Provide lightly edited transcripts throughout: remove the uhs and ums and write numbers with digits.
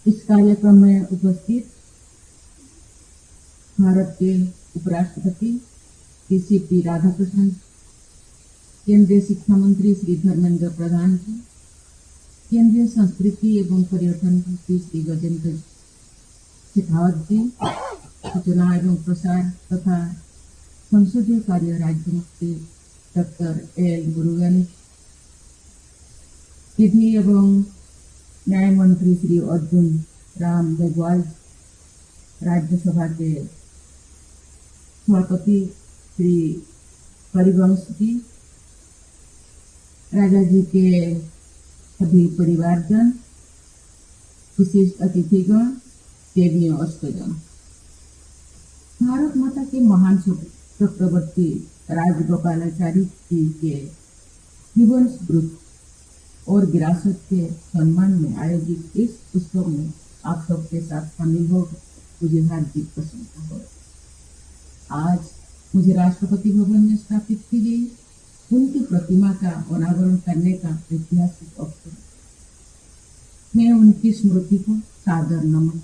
इस कार्यक्रम में उपस्थित भारत के उपराष्ट्रपति श्री सी.पी. राधाकृष्णन, केंद्रीय शिक्षा मंत्री श्री धर्मेंद्र प्रधान जी, केंद्रीय संस्कृति एवं पर्यटन मंत्री श्री गजेंद्र शेखावत जी, सूचना एवं प्रसार तथा संसदीय कार्य राज्य मंत्री डॉक्टर एल मुरुगन, विधि एवं न्याय मंत्री श्री अर्जुन राम मेघवाल, राज्यसभा के सभापति श्री हरिवंश जी, राजा जी के सभी परिवारजन, विशिष्ट अतिथिगण, देवियों अष्टजन। भारत माता के महान चक्रवर्ती राजगोपालाचारी जी के जीवन स्मृति और विरासत के सम्मान में आयोजित इस उत्सव में आप सबके साथ शामिल हो मुझे हार्दिक प्रसन्नता हो। आज मुझे राष्ट्रपति भवन में स्थापित की गई उनकी प्रतिमा का अनावरण करने का ऐतिहासिक अवसर। मैं उनकी स्मृति को सादर नमन।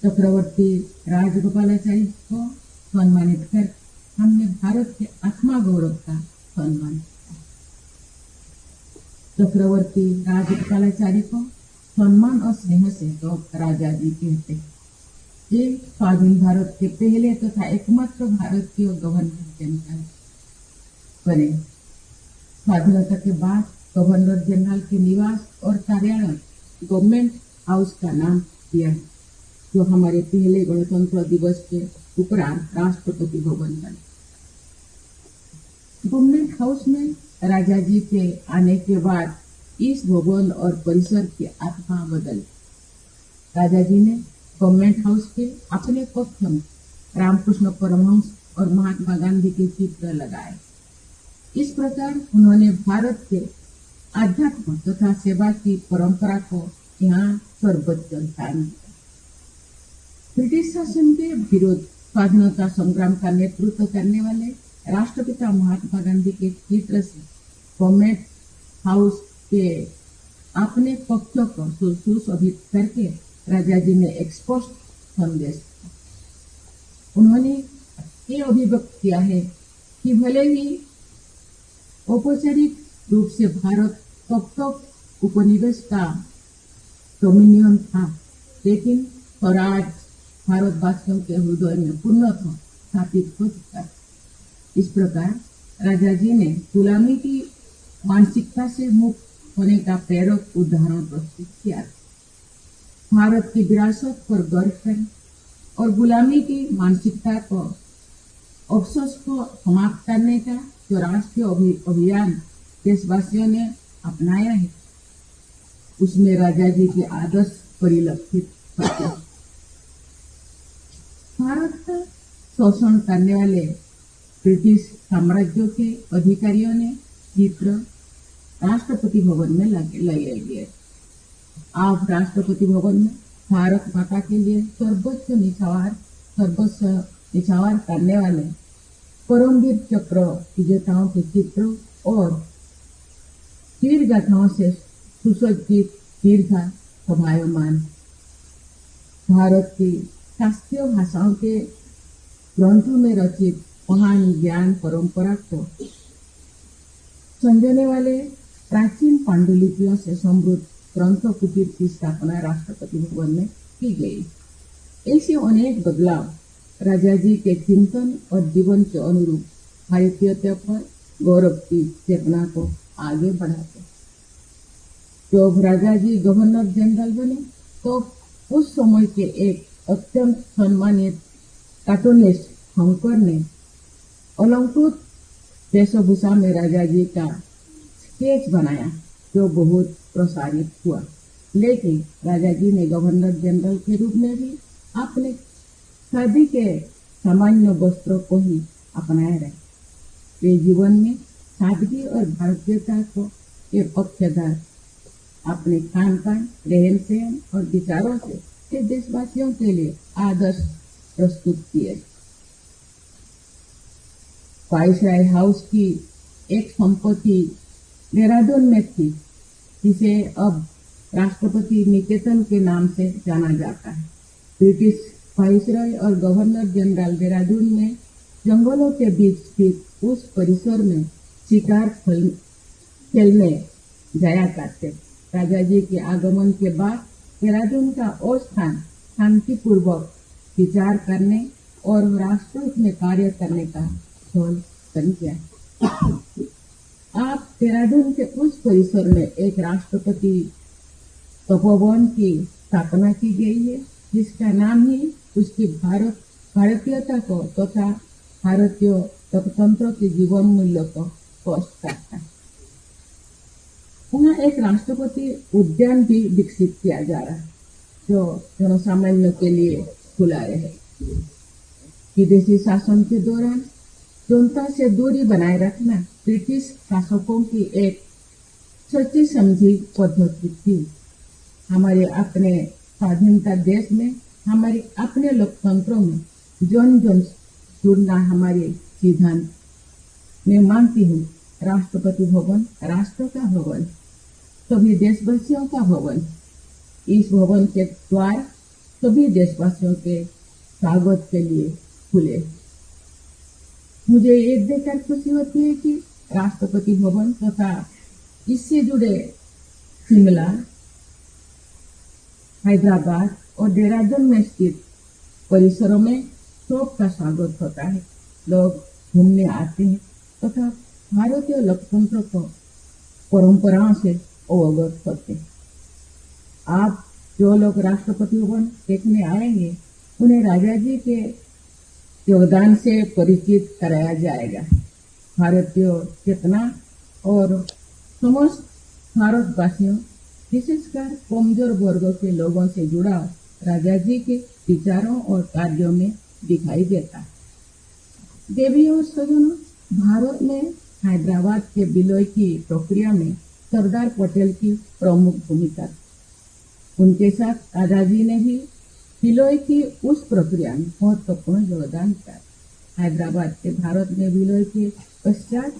चक्रवर्ती राजगोपालाचारी को सम्मानित कर हमने भारत के आत्मा गौरव का सम्मान किया। चक्रवर्ती राजगोपालाचारी को सम्मान और स्नेह से तो राजा जी कहते हैं। ये स्वाधीन भारत के पहले तथा एकमात्र भारतीय गवर्नर जनरल बने। स्वाधीनता के बाद गवर्नर जनरल के निवास और कार्यालय गवर्नमेंट हाउस का नाम दिया है, जो हमारे पहले गणतंत्र दिवस के उपरांत राष्ट्रपति भवन बने। गवर्नमेंट हाउस में राजा जी के आने के बाद इस भवन और परिसर की आत्मा बदली। राजा जी ने गवर्नमेंट हाउस के अपने कक्ष में रामकृष्ण परमहंस और महात्मा गांधी के चित्र लगाए। इस प्रकार उन्होंने भारत के आध्यात्म तथा सेवा की परंपरा को यहाँ सर्वोच्च स्थान दिया। ब्रिटिश शासन के विरुद्ध स्वाधीनता संग्राम का नेतृत्व करने वाले राष्ट्रपिता महात्मा गांधी के चित्र से गवर्नमेंट हाउस के अपने कक्ष को सुशोभित करके राजा जी ने एक स्पष्ट संदेश दिया। उन्होंने ये अभिव्यक्त किया है कि भले ही औपचारिक रूप से भारत तब तक उपनिवेश का डोमिनियन था, लेकिन स्वराज भारतवासियों के हृदय में पूर्णतः स्थापित हो चुका है। इस प्रकार राजा जी ने गुलामी की मानसिकता से मुक्त होने का प्रेरक उदाहरण प्रस्तुत किया। भारत की विरासत पर गर्व करें और गुलामी की मानसिकता को अफसोस को समाप्त करने का जो राष्ट्रीय अभियान देशवासियों ने अपनाया है, उसमें राजा जी के आदर्श परिलक्षित होते हैं। भारत का शोषण करने वाले ब्रिटिश साम्राज्य के अधिकारियों ने चित्र राष्ट्रपति भवन में लगाए गए। आप राष्ट्रपति भवन में भारत माता के लिए सर्वोच्च निछावर करने वाले परमवीर चक्र विजेताओं के चित्र और वीर गाथाओं से सुसज्जित दीर्घा शोभायमान भारत की शास्त्रीय भाषाओं के ग्रंथों में रचित महान ज्ञान परंपरा को संजोने वाले प्राचीन पांडुलिपियों से समृद्ध ग्रंथ कुटीर की स्थापना राष्ट्रपति भवन में की गई। ऐसे अनेक बदलाव राजा जी के चिंतन और जीवन के अनुरूप भारतीयता पर गौरव की चेतना को आगे बढ़ाते। जब राजा जी गवर्नर जनरल बने तो उस समय के एक अत्यंत सम्मानित कार्टूनिस्ट शंकर ने अलंकृत वेशभूषा में राजा जी का स्केच बनाया, जो बहुत प्रसारित हुआ। लेकिन राजा जी ने गवर्नर जनरल के रूप में भी अपने खादी के सामान्य वस्त्रों को ही अपनाया रहे। वे जीवन में सादगी और भारतीयता को एक पक्षधर अपने खान पान, रहन सहन और विचारों से देशवासियों के लिए आदर्श प्रस्तुत किए। वाइसराय हाउस की एक संपत्ति देहरादून में थी, जिसे अब राष्ट्रपति निकेतन के नाम से जाना जाता है। ब्रिटिश वाइसरॉय और गवर्नर जनरल देहरादून में जंगलों के बीच स्थित उस परिसर में शिकार खेलने जाया करते। राजा जी के आगमन के बाद देहरादून का वो स्थान शांतिपूर्वक विचार करने और राष्ट्र में कार्य करने का स्थल बन गया। आप देहरादून के उस परिसर में एक राष्ट्रपति तपोवन की स्थापना की गई है, जिसका नाम ही उसकी भारतीयता को तथा भारतीय लोकतंत्र के जीवन मूल्य को स्पष्ट करता है। वहाँ एक राष्ट्रपति उद्यान भी विकसित किया जा रहा है, जो जनसामान्य के लिए खुला रहे। विदेशी शासन के दौरान जनता से दूरी बनाए रखना ब्रिटिश शासकों की एक सोची समझी पद्धति थी। हमारे अपने स्वाधीनता देश में, हमारे अपने लोकतंत्रों में जन जन जुड़ना हमारे सिद्धांत। मैं मानती हूँ राष्ट्रपति भवन राष्ट्र का भवन, सभी देशवासियों का भवन। इस भवन के द्वार सभी देशवासियों के स्वागत के लिए खुले। मुझे ये देखकर खुशी होती है कि राष्ट्रपति भवन तथा इससे जुड़े शिमला, हैदराबाद और देहरादून में स्थित परिसरों में सबका स्वागत होता है। लोग घूमने आते हैं तथा भारतीय लोकतंत्र को परंपराओं से अवगत होते हैं। आप जो लोग राष्ट्रपति भवन देखने आएंगे, उन्हें राजा जी के योगदान से परिचित कराया जाएगा। भारतीय चेतना और समस्त भारतवासियों, विशेषकर कमजोर वर्गों के लोगों से जुड़ा राजा जी के विचारों और कार्यों में दिखाई देता है। देवी और स्वजनों, भारत में हैदराबाद के विलय की प्रक्रिया में सरदार पटेल की प्रमुख भूमिका थी। उनके साथ दादाजी ने भी विलय की उस प्रक्रिया में महत्वपूर्ण योगदान दिया। हैदराबाद के भारत में विलय के पश्चात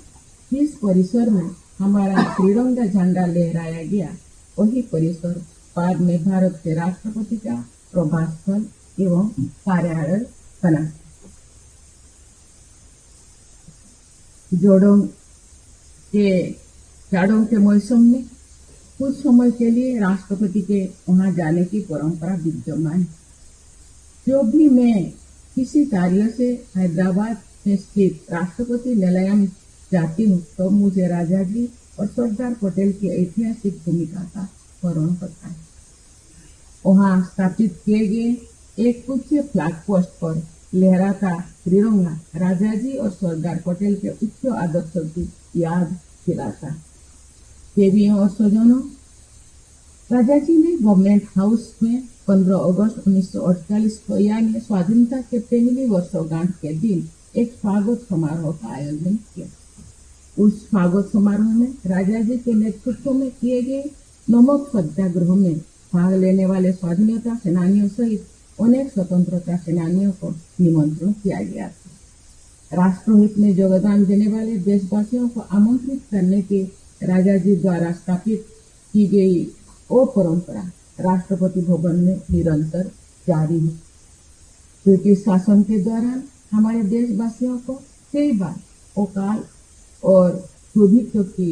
जिस परिसर में हमारा त्रिरंगा झंडा लहराया गया, वही परिसर बाद में भारत के राष्ट्रपति का प्रवास स्थल एवं कार्यालय बना। जाड़ों के मौसम में कुछ समय के लिए राष्ट्रपति के वहां जाने की परंपरा विद्यमान है। जो भी मैं किसी कार्य से हैदराबाद में स्थित राष्ट्रपति निलयम जाती हूँ, तो मुझे राजा जी और सरदार पटेल की ऐतिहासिक भूमिका का स्मरण होता है। वहां स्थापित किए गए एक उच्च फ्लैग पोस्ट पर लहराता त्रिरंगा राजा जी और सरदार पटेल के उच्च आदर्शों की याद दिलाता। देवियों और स्वजनों, राजा जी ने गवर्नमेंट हाउस में 15 अगस्त 1948 को यानी स्वाधीनता के पहली वर्षगांठ के दिन एक स्वागत समारोह का आयोजन किया। उस स्वागत समारोह में राजा जी के नेतृत्व में किए गए नमक सत्याग्रह में भाग लेने वाले स्वाधीनता सेनानियों सहित अनेक स्वतंत्रता सेनानियों को निमंत्रण किया गया था। राष्ट्रहित में योगदान देने वाले देशवासियों को आमंत्रित करने के राजा जी द्वारा स्थापित की गई वो परंपरा राष्ट्रपति भवन में निरंतर जारी है। ब्रिटिश शासन के दौरान हमारे देशवासियों को कई बार अकाल और दुर्भिक्ष की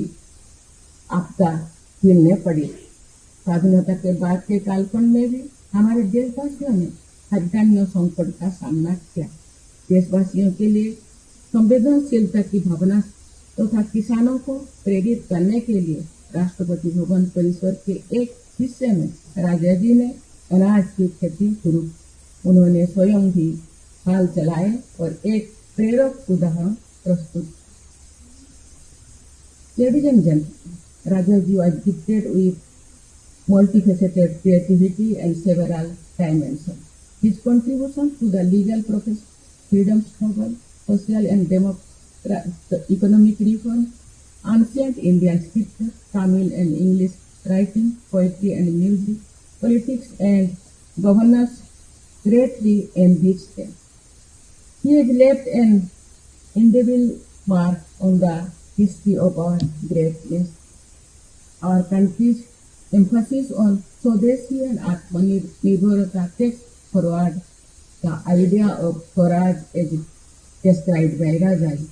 आपदा झेलने पड़ी। स्वाधीनता के बाद के कालखंड में भी हमारे देशवासियों ने खाद्यान्न संकट का सामना किया। देशवासियों के लिए संवेदनशीलता की भावना तथा किसानों को प्रेरित करने के लिए राष्ट्रपति भवन परिसर के एक हिस्से में राजा जी ने अनाज की खेती शुरू। उन्होंने स्वयं भी हाल चलाए और एक प्रेरक उदाहरण प्रस्तुत। Ladies and gentlemen, Rajaji was gifted with multifaceted creativity and several dimensions. His contributions to the legal process, freedom struggle, social and economic reform, ancient Indian scripture, Tamil and English writing, poetry and music, politics and governance greatly enriched them. He has left an indelible mark on the history of our greatness. Our country's Emphasis on Swadeshi and Atmanirbharta takes forward the idea of Swaraj as described by Rajaji,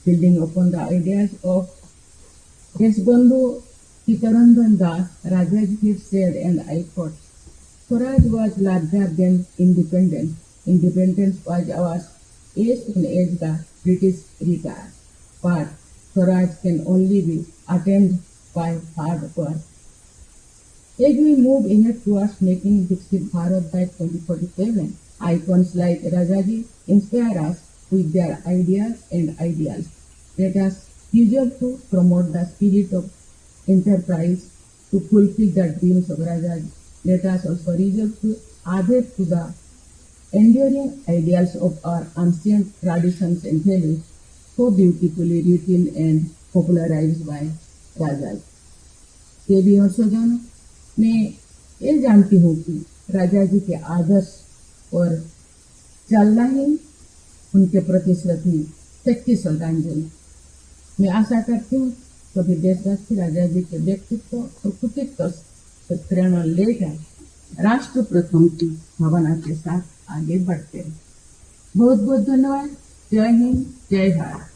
building upon the ideas of Deshbandhu Chitranjan Das. Rajaji said, and I quote, Swaraj was larger than independence. Independence was ours as soon as the British retired. But Swaraj can only be attained by hard work. As we move ahead towards making Viksit Bharat by 2047, icons like Rajaji inspire us with their ideas and ideals. Let us resolve to promote the spirit of enterprise to fulfill the dreams of Rajaji. Let us also resolve to adhere to the enduring ideals of our ancient traditions and values so beautifully written and popularized by Rajaji. के भी और सजाना मैं ये जानती हूँ कि राजा जी के आदर्श और चलना ही उनके प्रति सच्ची श्रद्धांजलि। मैं आशा करती हूँ सभी देशवासी राजा जी के व्यक्तित्व और कृतित्व से प्रेरणा लेकर राष्ट्र प्रथम की भावना के साथ आगे बढ़ते हैं। बहुत बहुत धन्यवाद। जय हिंद, जय भारत।